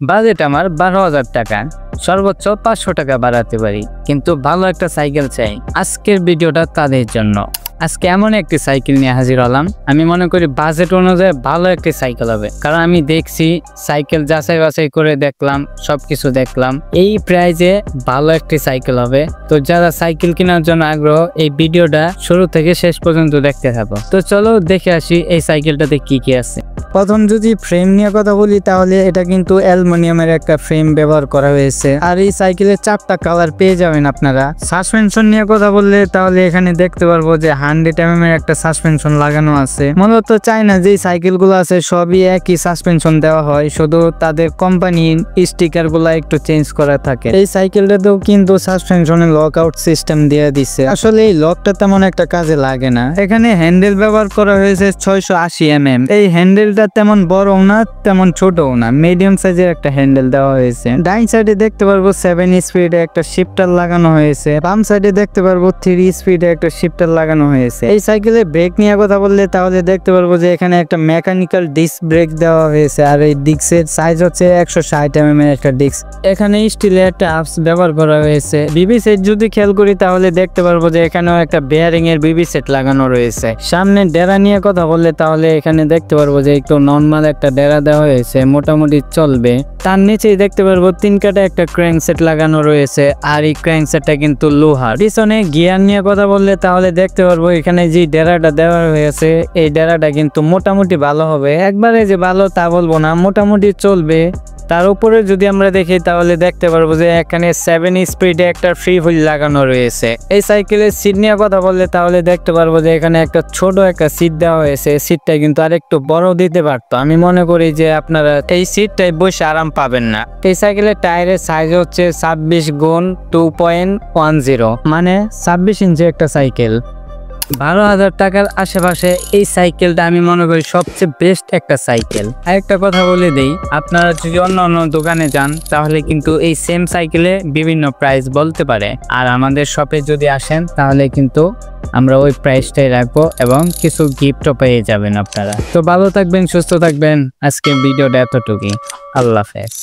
Budget আমার 12,000 টাকা, সর্বোচ্চ 500 টাকা বাড়াতে পারি, কিন্তু ভালো একটা সাইকেল চাই। আজকের ভিডিওটা তাদের জন্য। আজকে এমন একটি সাইকেল নিয়ে হাজির হলাম, আমি মনে করি বাজেট অনুযায়ী ভালো একটি সাইকেল হবে। কারণ আমি দেখছি সাইকেল যাচাই বাছাই করে দেখলাম, সবকিছু দেখলাম, এই প্রাইজে ভালো একটি সাইকেল হবে। তো যারা সাইকেল কেনার জন্য আগ্রহ, এই ভিডিওটা শুরু থেকে শেষ পর্যন্ত দেখতে থাকো। তো চলো দেখে আসি এই সাইকেলটাতে কি কি আছে। প্রথম যদি ফ্রেম নিয়ে কথা বলি, তাহলে এটা কিন্তু অ্যালুমিনিয়ামের একটা ফ্রেম ব্যবহার করা হয়েছে। আর এই সাইকেলের 4টা কালার পেয়ে যাবেন আপনারা। সাসপেনশন নিয়ে কথা বললে তাহলে এখানে দেখতে পারবো যে 100 mm এর একটা সাসপেনশন লাগানো আছে। মূলত চায়না যে সাইকেলগুলো আছে সবই একই সাসপেনশন দেওয়া হয়, শুধু তাদের কোম্পানির স্টিকার গুলা একটু চেঞ্জ করা থাকে। এই সাইকেলটাতেও কিন্তু সাসপেনশনের লক আউট সিস্টেম দিয়ে দিচ্ছে। আসলে এই লকটা তেমন একটা কাজে লাগে না। এখানে হ্যান্ডেল ব্যবহার করা হয়েছে 680 mm। এই হ্যান্ডেলটা তেমন বড় না তেমন ছোটও না, মিডিয়াম সাইজের একটা হ্যান্ডেল দেওয়া হয়েছে। ডাইন সাইডে দেখতে পারবো 7 স্পিডে একটা শিফটার লাগানো হয়েছে। বাম সাইডে দেখতে পারবো 3 স্পিডে একটা শিফটার লাগানো হয়েছে। এই সাইকেলে ব্রেক নিয়ে কথা বললে তাহলে দেখতে পারবো যে এখানে একটা মেকানিক্যাল ডিস্ক ব্রেক দেওয়া হয়েছে। আর এই ডিস্কের সাইজ হচ্ছে 160 mm এর একটা ডিস্ক। এখানে স্টিলের একটা আপস ব্যবহার করা হয়েছে। বিবি সেট যদি খেয়াল করি তাহলে দেখতে পারবো যে এখানেও একটা বেয়ারিং এর বিবি সেট লাগানো রয়েছে। সামনে ডেরা নিয়ে কথা বললে তাহলে এখানে দেখতে পারবো যে একটু নর্মাল একটা ডেরা দেওয়া হয়েছে, মোটামুটি চলবে। তার নিচেই দেখতে পারবো 3 কাটা একটা ক্র্যাঙ্ক সেট লাগানো রয়েছে। আর এই ক্র্যাঙ্ক সেটটা কিন্তু লোহার। পিছনে গিয়ার নিয়ে কথা বললে তাহলে দেখতে পারবো এখানে যে ডেরাটা দেওয়া হয়েছে, এই ডেরাটা কিন্তু মোটামুটি ভালো হবে। একবারে যে ভালো তা বলবো না, মোটামুটি চলবে। তার উপরে যদি আমরা দেখি তাহলে দেখতে পারবো যে এখানে 7 স্পিডে একটা ফ্রি হুইল লাগানো রয়েছে। এই সাইকেলের সিট নিয়ে কথা বললে তাহলে দেখতে পারবো যে এখানে একটা ছোট একটা সিট দেওয়া হয়েছে। সিটটা কিন্তু আরেকটু বড় দিতে পারতো। আমি মনে করি যে আপনারা এই সিটটাই বসে আরাম পাবেন না। এই সাইকেলের টায়ারের সাইজ হচ্ছে 26x2.10, মানে 26 ইঞ্চি একটা সাইকেল। 12,000 টাকার আশেপাশে এই সাইকেলটা আমি মনে করি সবচেয়ে বেস্ট একটা সাইকেল। আরেকটা কথা বলে দেই, আপনারা যদি অন্য দোকানে যান তাহলে কিন্তু এই সেম সাইকেলে বিভিন্ন প্রাইস বলতে পারে। আর আমাদের শপে যদি আসেন তাহলে কিন্তু আমরা ওই প্রাইসটাই রাখবো এবং কিছু গিফটও পেয়ে যাবেন আপনারা। তো ভালো থাকবেন, সুস্থ থাকবেন। আজকে ভিডিওটা এতটুকুই। আল্লাহ হাফেজ।